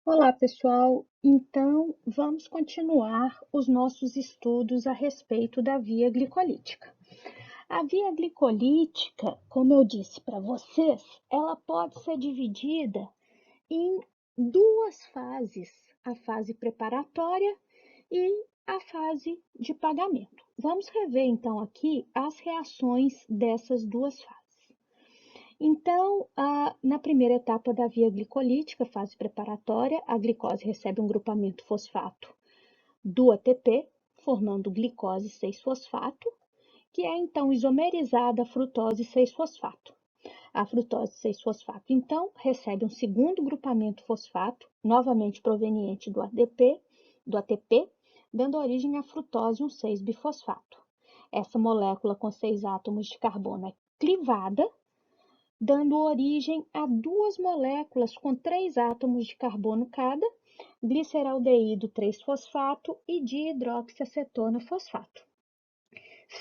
Olá, pessoal. Então, vamos continuar os nossos estudos a respeito da via glicolítica. A via glicolítica, como eu disse para vocês, ela pode ser dividida em duas fases: a fase preparatória e a fase de pagamento. Vamos rever então aqui as reações dessas duas fases. Então, na primeira etapa da via glicolítica, fase preparatória, a glicose recebe um grupamento fosfato do ATP, formando glicose 6-fosfato, que é então isomerizada a frutose 6-fosfato. A frutose 6-fosfato, então, recebe um segundo grupamento fosfato, novamente proveniente do ATP, dando origem à frutose 1,6-bifosfato. Essa molécula com 6 átomos de carbono é clivada, dando origem a duas moléculas com 3 átomos de carbono cada, gliceraldeído 3-fosfato e dihidroxiacetona fosfato.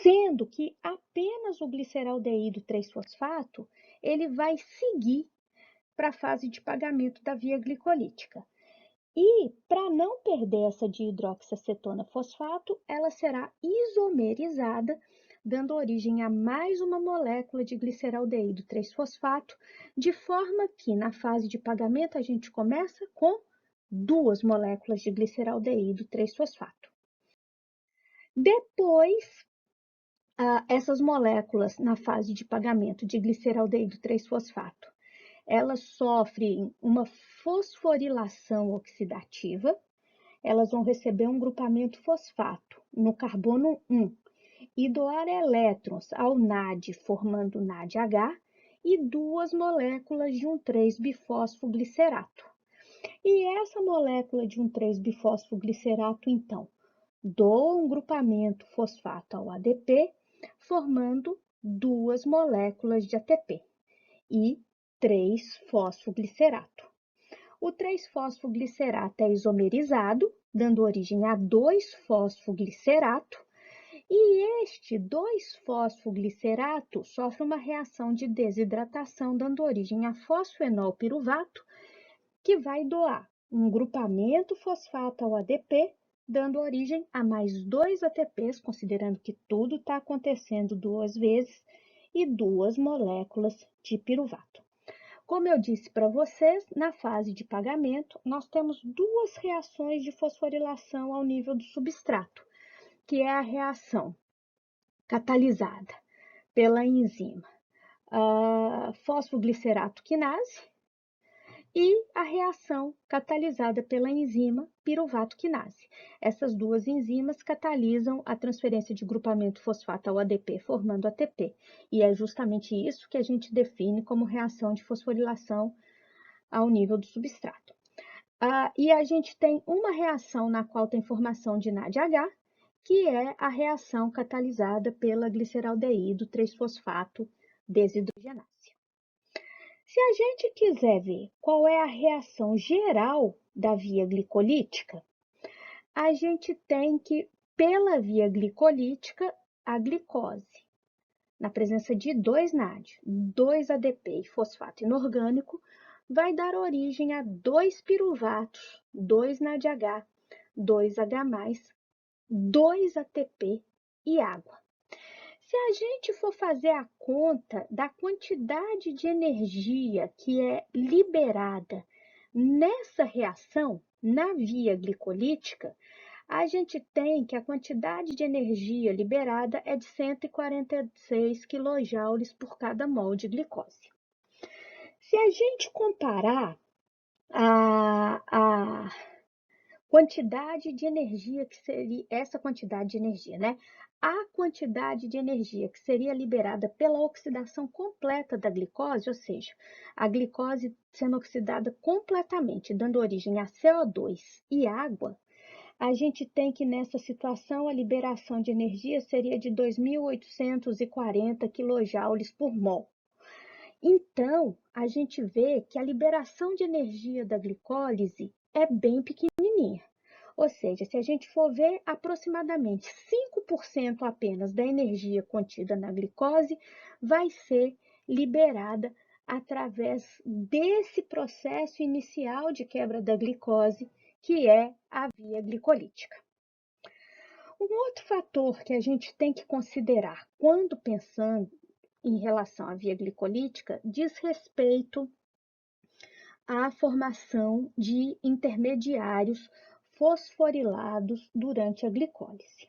Sendo que apenas o gliceraldeído 3-fosfato ele vai seguir para a fase de pagamento da via glicolítica. E, para não perder essa dihidroxiacetona fosfato, ela será isomerizada, dando origem a mais uma molécula de gliceraldeído 3-fosfato, de forma que na fase de pagamento a gente começa com duas moléculas de gliceraldeído 3-fosfato. Depois, essas moléculas na fase de pagamento de gliceraldeído 3-fosfato, elas sofrem uma fosforilação oxidativa. Elas vão receber um grupamento fosfato no carbono 1 e doar elétrons ao NAD, formando NADH, e duas moléculas de um 3-bifosfoglicerato. E essa molécula de um 3-bifosfoglicerato, então, doa um grupamento fosfato ao ADP, formando duas moléculas de ATP e 3-fosfoglicerato. O 3-fosfoglicerato é isomerizado, dando origem a 2-fosfoglicerato, e este 2-fosfoglicerato sofre uma reação de desidratação, dando origem a fosfenolpiruvato, que vai doar um grupamento fosfato ao ADP, dando origem a mais 2 ATPs, considerando que tudo está acontecendo duas vezes, e duas moléculas de piruvato. Como eu disse para vocês, na fase de pagamento, nós temos duas reações de fosforilação ao nível do substrato, que é a reação catalisada pela enzima fosfoglicerato quinase e a reação catalisada pela enzima piruvato quinase. Essas duas enzimas catalisam a transferência de grupamento fosfato ao ADP, formando ATP. E é justamente isso que a gente define como reação de fosforilação ao nível do substrato. E a gente tem uma reação na qual tem formação de NADH, que é a reação catalisada pela gliceraldeído 3-fosfato desidrogenase. Se a gente quiser ver qual é a reação geral da via glicolítica, a gente tem que, pela via glicolítica, a glicose, na presença de 2 NAD, 2 ADP e fosfato inorgânico, vai dar origem a 2 piruvatos, 2 NADH, 2H+, 2 ATP e água. Se a gente for fazer a conta da quantidade de energia que é liberada nessa reação, na via glicolítica, a gente tem que a quantidade de energia liberada é de 146 kJ por cada mol de glicose. Se a gente comparar a quantidade de energia que seria essa quantidade de energia, né? A quantidade de energia que seria liberada pela oxidação completa da glicose, ou seja, a glicose sendo oxidada completamente, dando origem a CO2 e água, a gente tem que nessa situação a liberação de energia seria de 2.840 kJ por mol. Então, a gente vê que a liberação de energia da glicólise é bem pequenininha. Ou seja, se a gente for ver, aproximadamente 5% apenas da energia contida na glicose vai ser liberada através desse processo inicial de quebra da glicose, que é a via glicolítica. Um outro fator que a gente tem que considerar quando pensando em relação à via glicolítica diz respeito à formação de intermediários fosforilados durante a glicólise.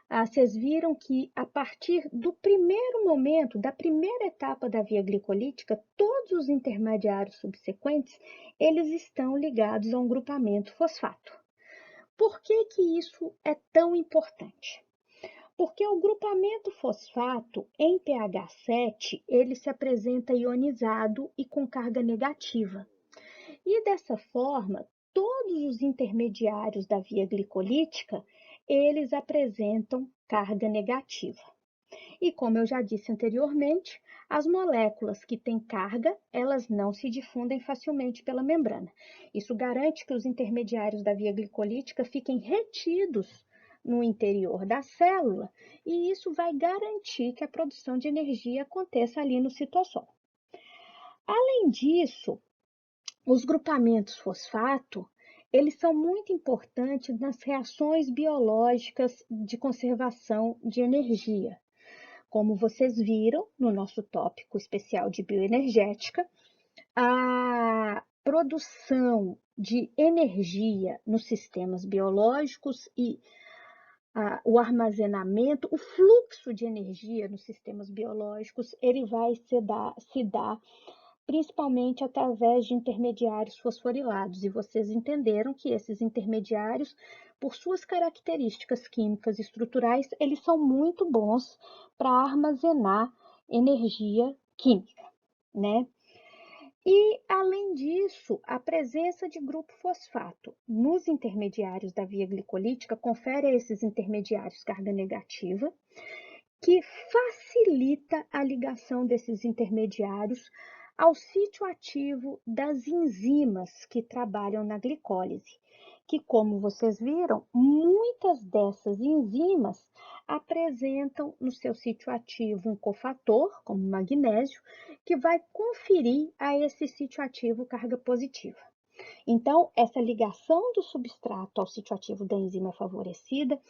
Vocês viram que a partir do primeiro momento, da primeira etapa da via glicolítica, todos os intermediários subsequentes, eles estão ligados a um grupamento fosfato. Por que que isso é tão importante? Porque o grupamento fosfato em pH 7, ele se apresenta ionizado e com carga negativa. E dessa forma, todos os intermediários da via glicolítica, eles apresentam carga negativa. E como eu já disse anteriormente, as moléculas que têm carga, elas não se difundem facilmente pela membrana. Isso garante que os intermediários da via glicolítica fiquem retidos no interior da célula, e isso vai garantir que a produção de energia aconteça ali no citosol. Além disso, os grupamentos fosfato, eles são muito importantes nas reações biológicas de conservação de energia. Como vocês viram no nosso tópico especial de bioenergética, a produção de energia nos sistemas biológicos e o armazenamento, o fluxo de energia nos sistemas biológicos, ele vai se dar principalmente através de intermediários fosforilados. E vocês entenderam que esses intermediários, por suas características químicas e estruturais, eles são muito bons para armazenar energia química, né? E, além disso, a presença de grupo fosfato nos intermediários da via glicolítica confere a esses intermediários carga negativa, que facilita a ligação desses intermediários ao sítio ativo das enzimas que trabalham na glicólise, que, como vocês viram, muitas dessas enzimas apresentam no seu sítio ativo um cofator, como o magnésio, que vai conferir a esse sítio ativo carga positiva. Então, essa ligação do substrato ao sítio ativo da enzima é favorecida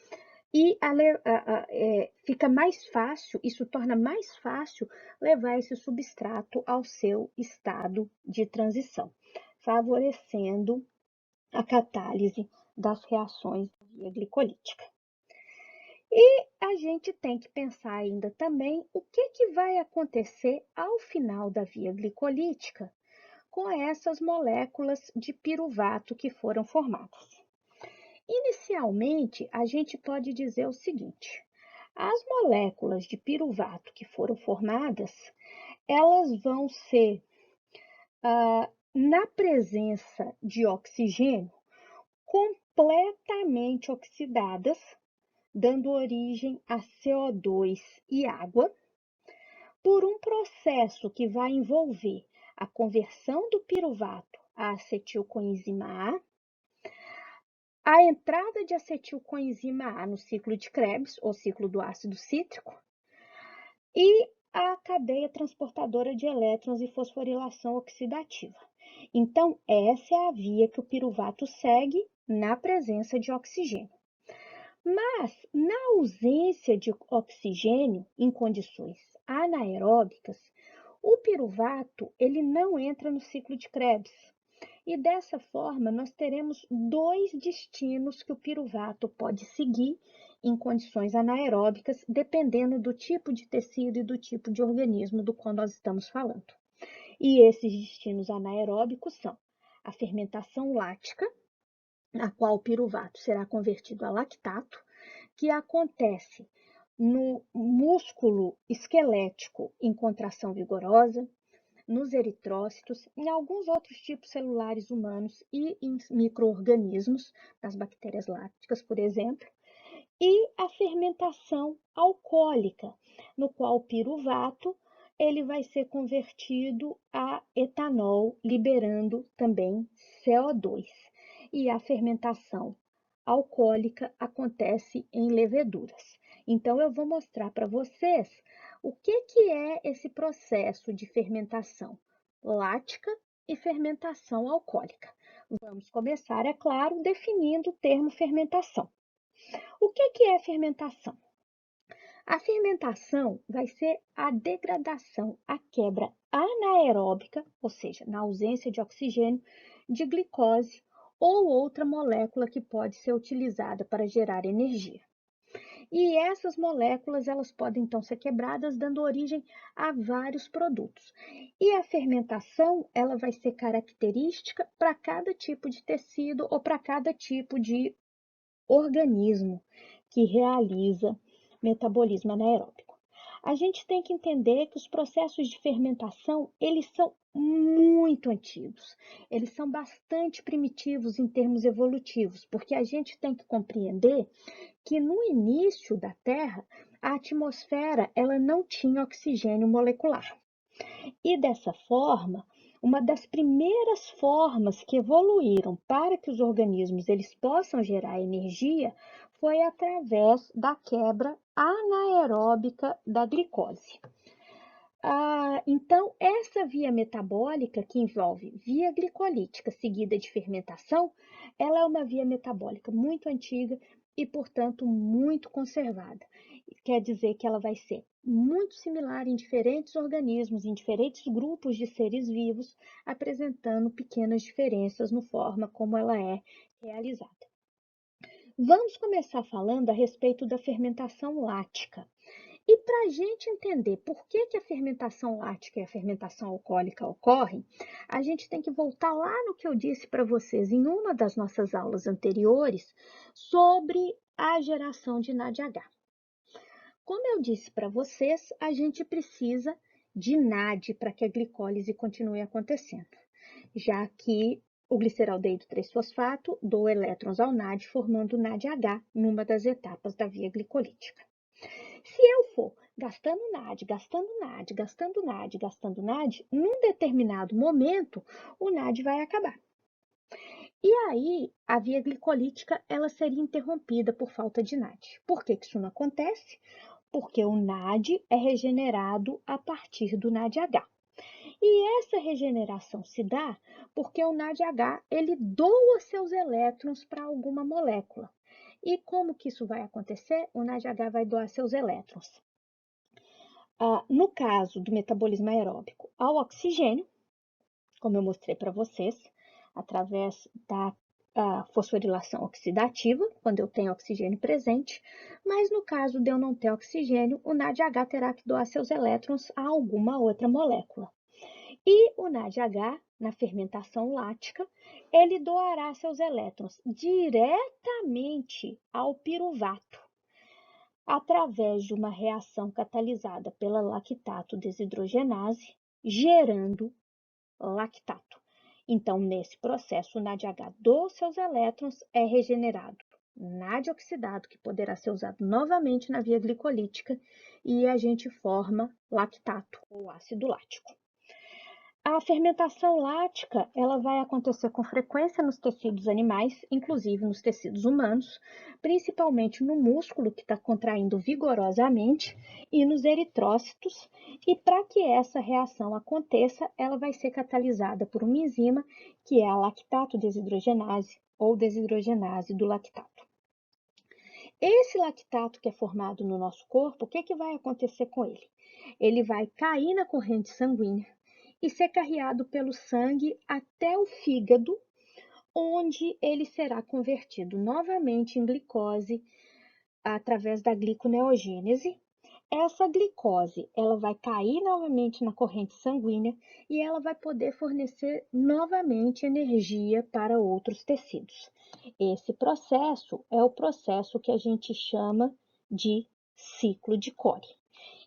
e fica mais fácil, isso torna mais fácil levar esse substrato ao seu estado de transição, favorecendo a catálise das reações da via glicolítica. E a gente tem que pensar ainda também o que vai acontecer ao final da via glicolítica com essas moléculas de piruvato que foram formadas. Inicialmente, a gente pode dizer o seguinte: as moléculas de piruvato que foram formadas, elas vão ser, na presença de oxigênio, completamente oxidadas, dando origem a CO2 e água, por um processo que vai envolver a conversão do piruvato a acetilcoenzima A entrada de acetilcoenzima A no ciclo de Krebs, ou ciclo do ácido cítrico, e a cadeia transportadora de elétrons e fosforilação oxidativa. Então, essa é a via que o piruvato segue na presença de oxigênio. Mas, na ausência de oxigênio em condições anaeróbicas, o piruvato ele não entra no ciclo de Krebs. E dessa forma, nós teremos dois destinos que o piruvato pode seguir em condições anaeróbicas, dependendo do tipo de tecido e do tipo de organismo do qual nós estamos falando. E esses destinos anaeróbicos são a fermentação lática, na qual o piruvato será convertido a lactato, que acontece no músculo esquelético em contração vigorosa, nos eritrócitos, em alguns outros tipos celulares humanos e em micro-organismos, nas bactérias lácticas, por exemplo, e a fermentação alcoólica, no qual o piruvato ele vai ser convertido a etanol, liberando também CO2. E a fermentação alcoólica acontece em leveduras. Então, eu vou mostrar para vocês O que é esse processo de fermentação lática e fermentação alcoólica? Vamos começar, é claro, definindo o termo fermentação. O que é fermentação? A fermentação vai ser a degradação, a quebra anaeróbica, ou seja, na ausência de oxigênio, de glicose ou outra molécula que pode ser utilizada para gerar energia. E essas moléculas, elas podem então ser quebradas, dando origem a vários produtos. E a fermentação, ela vai ser característica para cada tipo de tecido ou para cada tipo de organismo que realiza metabolismo anaeróbico. A gente tem que entender que os processos de fermentação, eles são muito antigos. Eles são bastante primitivos em termos evolutivos, porque a gente tem que compreender que no início da Terra, a atmosfera ela não tinha oxigênio molecular. E dessa forma, uma das primeiras formas que evoluíram para que os organismos eles possam gerar energia foi através da quebra anaeróbica da glicose. Então, essa via metabólica que envolve via glicolítica seguida de fermentação, ela é uma via metabólica muito antiga e, portanto, muito conservada. Quer dizer que ela vai ser muito similar em diferentes organismos, em diferentes grupos de seres vivos, apresentando pequenas diferenças no forma como ela é realizada. Vamos começar falando a respeito da fermentação lática. E para a gente entender por que a fermentação lática e a fermentação alcoólica ocorrem, a gente tem que voltar lá no que eu disse para vocês em uma das nossas aulas anteriores sobre a geração de NADH. Como eu disse para vocês, a gente precisa de NAD para que a glicólise continue acontecendo, já que o gliceraldeído 3-fosfato doa elétrons ao NAD, formando o NADH numa das etapas da via glicolítica. Se eu for gastando NAD, gastando NAD, gastando NAD, gastando NAD, num determinado momento, o NAD vai acabar. E aí, a via glicolítica ela seria interrompida por falta de NAD. Por que isso não acontece? Porque o NAD é regenerado a partir do NADH. E essa regeneração se dá porque o NADH ele doa seus elétrons para alguma molécula. E como que isso vai acontecer? O NADH vai doar seus elétrons. No caso do metabolismo aeróbico, ao oxigênio, como eu mostrei para vocês, através da fosforilação oxidativa, quando eu tenho oxigênio presente, mas no caso de eu não ter oxigênio, o NADH terá que doar seus elétrons a alguma outra molécula. E o NADH, na fermentação lática, ele doará seus elétrons diretamente ao piruvato, através de uma reação catalisada pela lactato desidrogenase, gerando lactato. Então, nesse processo, o NADH dos seus elétrons é regenerado. NAD oxidado, que poderá ser usado novamente na via glicolítica, e a gente forma lactato, ou ácido lático. A fermentação lática, ela vai acontecer com frequência nos tecidos animais, inclusive nos tecidos humanos, principalmente no músculo que está contraindo vigorosamente e nos eritrócitos. E para que essa reação aconteça, ela vai ser catalisada por uma enzima que é a lactato desidrogenase ou desidrogenase do lactato. Esse lactato que é formado no nosso corpo, o que vai acontecer com ele? Ele vai cair na corrente sanguínea e ser carreado pelo sangue até o fígado, onde ele será convertido novamente em glicose através da gliconeogênese. Essa glicose, ela vai cair novamente na corrente sanguínea e ela vai poder fornecer novamente energia para outros tecidos. Esse processo é o processo que a gente chama de ciclo de Cori.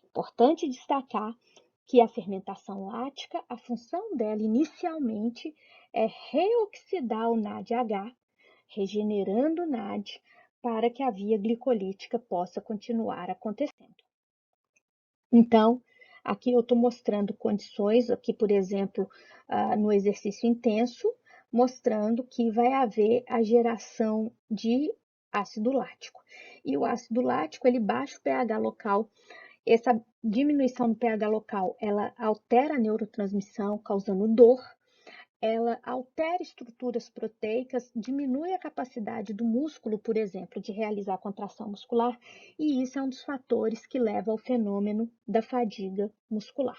Importante destacar que a fermentação lática, a função dela inicialmente é reoxidar o NADH, regenerando o NAD, para que a via glicolítica possa continuar acontecendo. Então, aqui eu estou mostrando condições, aqui, por exemplo, no exercício intenso, mostrando que vai haver a geração de ácido lático. E o ácido lático, ele baixa o pH local Essa diminuição do pH local, ela altera a neurotransmissão, causando dor. Ela altera estruturas proteicas, diminui a capacidade do músculo, por exemplo, de realizar contração muscular, e isso é um dos fatores que leva ao fenômeno da fadiga muscular.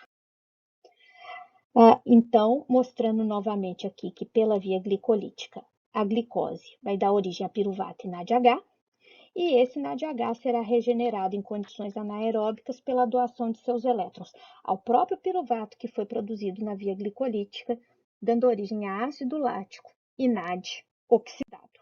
Então, mostrando novamente aqui que pela via glicolítica, a glicose vai dar origem a piruvato e NADH, e esse NADH será regenerado em condições anaeróbicas pela doação de seus elétrons ao próprio piruvato que foi produzido na via glicolítica, dando origem a ácido lático e NAD oxidado.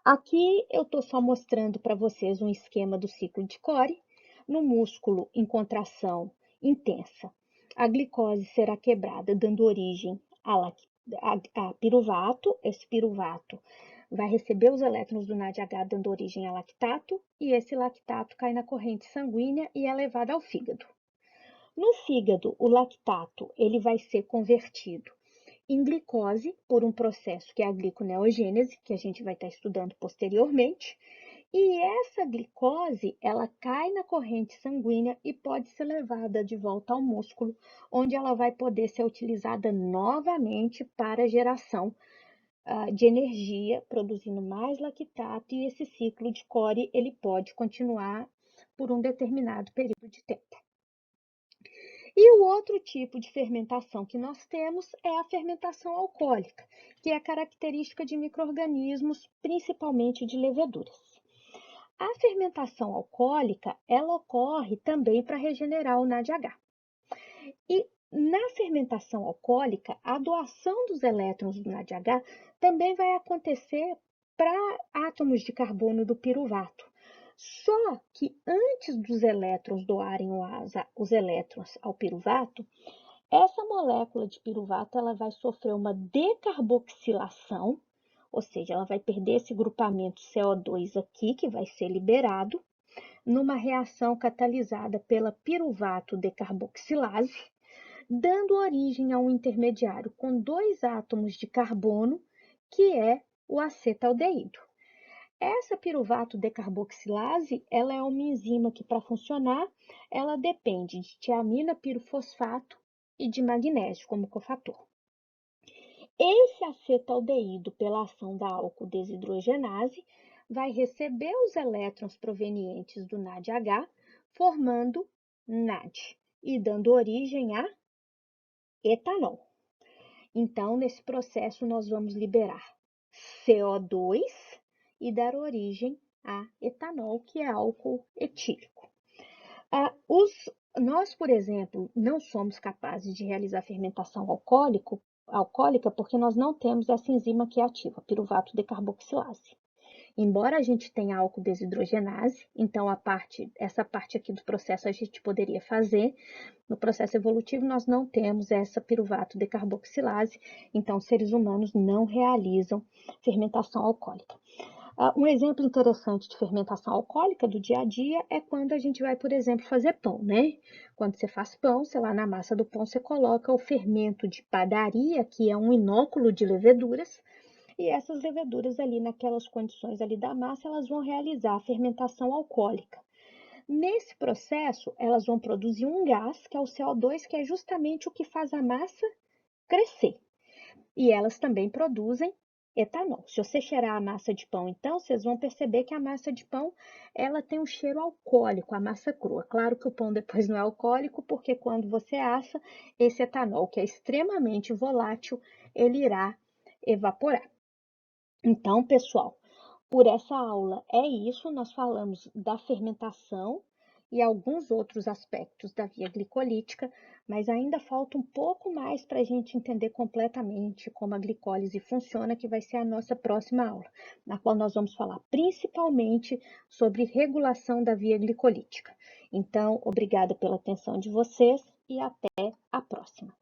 Aqui eu estou só mostrando para vocês um esquema do ciclo de Cori. No músculo em contração intensa, a glicose será quebrada, dando origem a piruvato. Esse piruvato vai receber os elétrons do NADH, dando origem a lactato, e esse lactato cai na corrente sanguínea e é levado ao fígado. No fígado, o lactato ele vai ser convertido em glicose por um processo que é a gliconeogênese, que a gente vai estar estudando posteriormente. E essa glicose, ela cai na corrente sanguínea e pode ser levada de volta ao músculo, onde ela vai poder ser utilizada novamente para a geração de energia, produzindo mais lactato, e esse ciclo de Cori ele pode continuar por um determinado período de tempo. E o outro tipo de fermentação que nós temos é a fermentação alcoólica, que é característica de micro-organismos, principalmente de leveduras. A fermentação alcoólica, ela ocorre também para regenerar o NADH. E na fermentação alcoólica, a doação dos elétrons do NADH também vai acontecer para átomos de carbono do piruvato. Só que antes dos elétrons doarem os elétrons ao piruvato, essa molécula de piruvato ela vai sofrer uma decarboxilação, ou seja, ela vai perder esse grupamento CO2 aqui, que vai ser liberado, numa reação catalisada pela piruvato decarboxilase, dando origem a um intermediário com 2 átomos de carbono, que é o acetaldeído. Essa piruvato decarboxilase, ela é uma enzima que, para funcionar, ela depende de tiamina pirofosfato e de magnésio como cofator. Esse acetaldeído, pela ação da álcool desidrogenase, vai receber os elétrons provenientes do NADH, formando NAD e dando origem a etanol. Então, nesse processo, nós vamos liberar CO2 e dar origem a etanol, que é álcool etílico. Nós, por exemplo, não somos capazes de realizar fermentação alcoólica porque nós não temos essa enzima que é ativa, piruvato decarboxilase. Embora a gente tenha álcool desidrogenase, então essa parte aqui do processo a gente poderia fazer. No processo evolutivo, nós não temos essa piruvato decarboxilase, então seres humanos não realizam fermentação alcoólica. Um exemplo interessante de fermentação alcoólica do dia a dia é quando a gente vai, por exemplo, fazer pão, né? Quando você faz pão, sei lá, na massa do pão você coloca o fermento de padaria, que é um inóculo de leveduras, e essas leveduras ali, naquelas condições ali da massa, elas vão realizar a fermentação alcoólica. Nesse processo, elas vão produzir um gás, que é o CO2, que é justamente o que faz a massa crescer. E elas também produzem etanol. Se você cheirar a massa de pão, então, vocês vão perceber que a massa de pão, ela tem um cheiro alcoólico, a massa crua. Claro que o pão depois não é alcoólico, porque quando você assa, esse etanol, que é extremamente volátil, ele irá evaporar. Então, pessoal, por essa aula é isso, nós falamos da fermentação e alguns outros aspectos da via glicolítica, mas ainda falta um pouco mais para a gente entender completamente como a glicólise funciona, que vai ser a nossa próxima aula, na qual nós vamos falar principalmente sobre regulação da via glicolítica. Então, obrigada pela atenção de vocês e até a próxima.